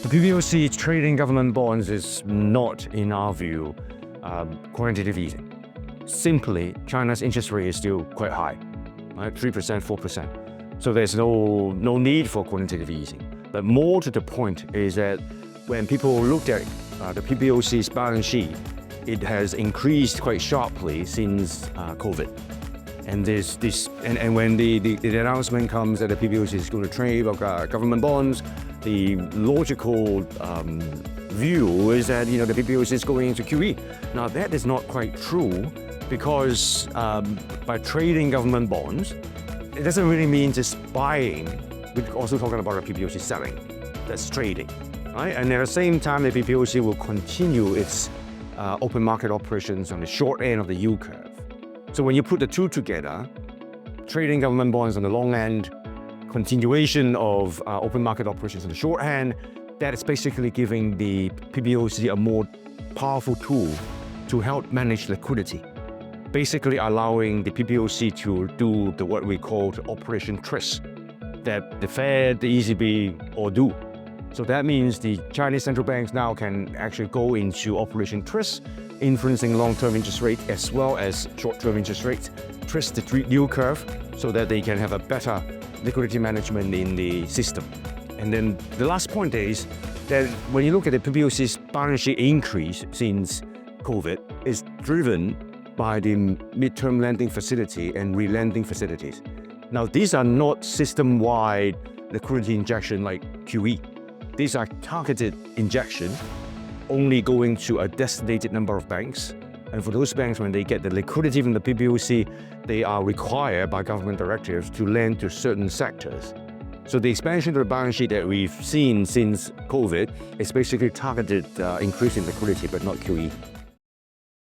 The PBOC trading government bonds is not, in our view, quantitative easing. Simply, China's interest rate is still quite high, right? 3%, 4%. So there's no need for quantitative easing. But more to the point is that when people looked at the PBOC's balance sheet, it has increased quite sharply since COVID. And when the announcement comes that the PBOC is going to trade government bonds, the logical view is that the PBOC is going into QE. Now that is not quite true, because by trading government bonds, it doesn't really mean just buying. We're also talking about the PBOC selling. That's trading, right? And at the same time, the PBOC will continue its open market operations on the short end of the yield curve. So when you put the two together, trading government bonds on the long end, continuation of open market operations on the short end, that is basically giving the PBOC a more powerful tool to help manage liquidity, basically allowing the PBOC to do what we call Operation Tris, that the Fed, the ECB all do. So that means the Chinese central banks now can actually go into Operation Tris, influencing long-term interest rate as well as short-term interest rates, twist the yield curve so that they can have a better liquidity management in the system. And then the last point is that when you look at the PBOC's balance sheet increase since COVID, it's driven by the midterm lending facility and re-lending facilities. Now, these are not system-wide liquidity injection like QE. These are targeted injection, only going to a designated number of banks. And for those banks, when they get the liquidity from the PBOC, they are required by government directives to lend to certain sectors. So the expansion of the balance sheet that we've seen since COVID is basically targeted increase in liquidity, but not QE.